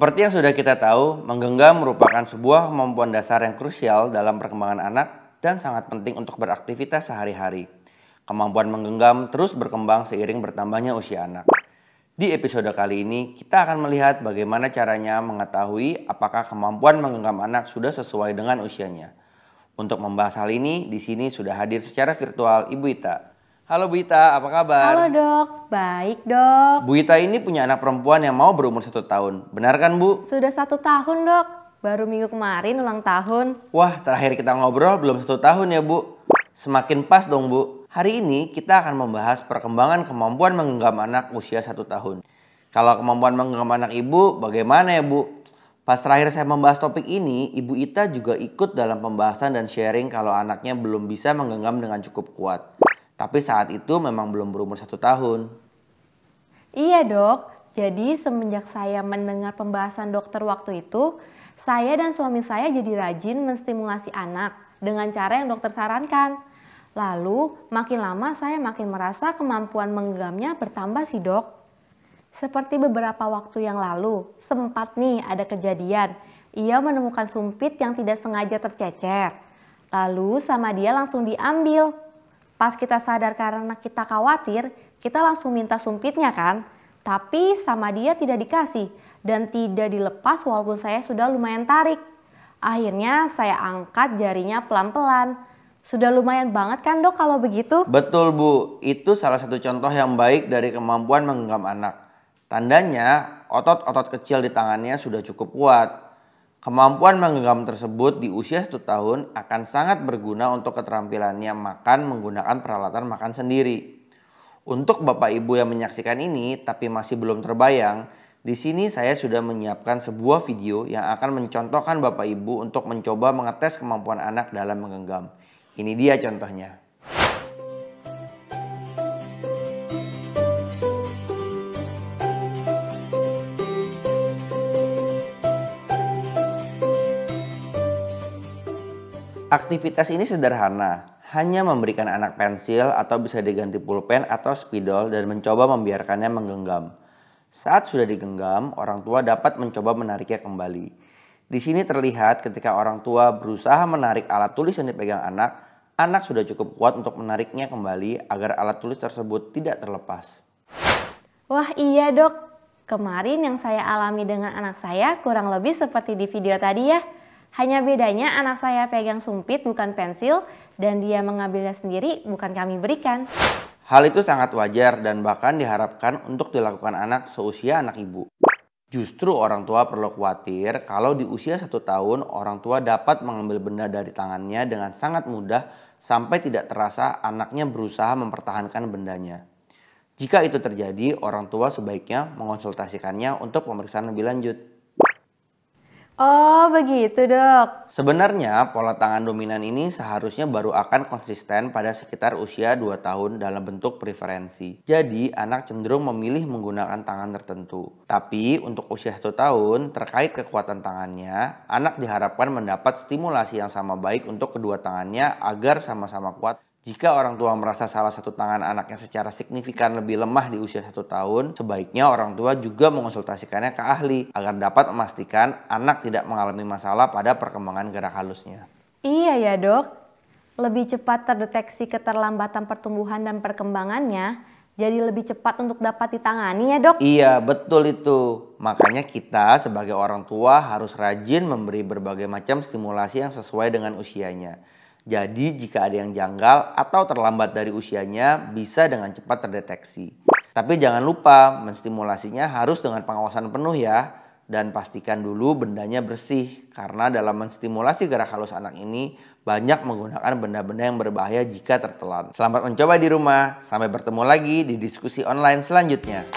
Seperti yang sudah kita tahu, menggenggam merupakan sebuah kemampuan dasar yang krusial dalam perkembangan anak dan sangat penting untuk beraktivitas sehari-hari. Kemampuan menggenggam terus berkembang seiring bertambahnya usia anak. Di episode kali ini, kita akan melihat bagaimana caranya mengetahui apakah kemampuan menggenggam anak sudah sesuai dengan usianya. Untuk membahas hal ini, di sini sudah hadir secara virtual Ibu Ita. Halo Bu Ita, apa kabar? Halo dok, baik dok. Bu Ita ini punya anak perempuan yang mau berumur 1 tahun, benar kan Bu? Sudah 1 tahun dok, baru minggu kemarin ulang tahun. Wah, terakhir kita ngobrol belum 1 tahun ya Bu. Semakin pas dong Bu. Hari ini kita akan membahas perkembangan kemampuan menggenggam anak usia 1 tahun. Kalau kemampuan menggenggam anak Ibu, bagaimana ya Bu? Pas terakhir saya membahas topik ini, Ibu Ita juga ikut dalam pembahasan dan sharing kalau anaknya belum bisa menggenggam dengan cukup kuat. Tapi saat itu memang belum berumur 1 tahun. Iya dok, jadi semenjak saya mendengar pembahasan dokter waktu itu, saya dan suami saya jadi rajin menstimulasi anak dengan cara yang dokter sarankan. Lalu makin lama saya makin merasa kemampuan menggenggamnya bertambah sih dok. Seperti beberapa waktu yang lalu, sempat nih ada kejadian, ia menemukan sumpit yang tidak sengaja tercecer. Lalu sama dia langsung diambil. Pas kita sadar karena kita khawatir, kita langsung minta sumpitnya kan. Tapi sama dia tidak dikasih dan tidak dilepas walaupun saya sudah lumayan tarik. Akhirnya saya angkat jarinya pelan-pelan. Sudah lumayan banget kan dok kalau begitu? Betul Bu, itu salah satu contoh yang baik dari kemampuan menggenggam anak. Tandanya otot-otot kecil di tangannya sudah cukup kuat. Kemampuan menggenggam tersebut di usia 1 tahun akan sangat berguna untuk keterampilannya makan menggunakan peralatan makan sendiri. Untuk Bapak Ibu yang menyaksikan ini tapi masih belum terbayang, di sini saya sudah menyiapkan sebuah video yang akan mencontohkan Bapak Ibu untuk mencoba mengetes kemampuan anak dalam menggenggam. Ini dia contohnya. Aktivitas ini sederhana, hanya memberikan anak pensil atau bisa diganti pulpen atau spidol dan mencoba membiarkannya menggenggam. Saat sudah digenggam, orang tua dapat mencoba menariknya kembali. Di sini terlihat ketika orang tua berusaha menarik alat tulis yang dipegang anak sudah cukup kuat untuk menariknya kembali agar alat tulis tersebut tidak terlepas. Wah iya dok, kemarin yang saya alami dengan anak saya kurang lebih seperti di video tadi ya. Hanya bedanya anak saya pegang sumpit bukan pensil dan dia mengambilnya sendiri bukan kami berikan. Hal itu sangat wajar dan bahkan diharapkan untuk dilakukan anak seusia anak ibu. Justru orang tua perlu khawatir kalau di usia 1 tahun orang tua dapat mengambil benda dari tangannya dengan sangat mudah sampai tidak terasa anaknya berusaha mempertahankan bendanya. Jika itu terjadi, orang tua sebaiknya mengonsultasikannya untuk pemeriksaan lebih lanjut. Oh begitu dok. Sebenarnya pola tangan dominan ini seharusnya baru akan konsisten pada sekitar usia 2 tahun dalam bentuk preferensi. Jadi anak cenderung memilih menggunakan tangan tertentu. Tapi untuk usia 1 tahun terkait kekuatan tangannya, anak diharapkan mendapat stimulasi yang sama baik untuk kedua tangannya agar sama-sama kuat. Jika orang tua merasa salah satu tangan anaknya secara signifikan lebih lemah di usia 1 tahun, sebaiknya orang tua juga mengonsultasikannya ke ahli agar dapat memastikan anak tidak mengalami masalah pada perkembangan gerak halusnya. Iya ya dok, lebih cepat terdeteksi keterlambatan pertumbuhan dan perkembangannya, jadi lebih cepat untuk dapat ditangani ya dok? Iya betul itu, makanya kita sebagai orang tua harus rajin memberi berbagai macam stimulasi yang sesuai dengan usianya. Jadi jika ada yang janggal atau terlambat dari usianya bisa dengan cepat terdeteksi. Tapi jangan lupa menstimulasinya harus dengan pengawasan penuh ya. Dan pastikan dulu bendanya bersih. Karena dalam menstimulasi gerak halus anak ini banyak menggunakan benda-benda yang berbahaya jika tertelan. Selamat mencoba di rumah. Sampai bertemu lagi di diskusi online selanjutnya.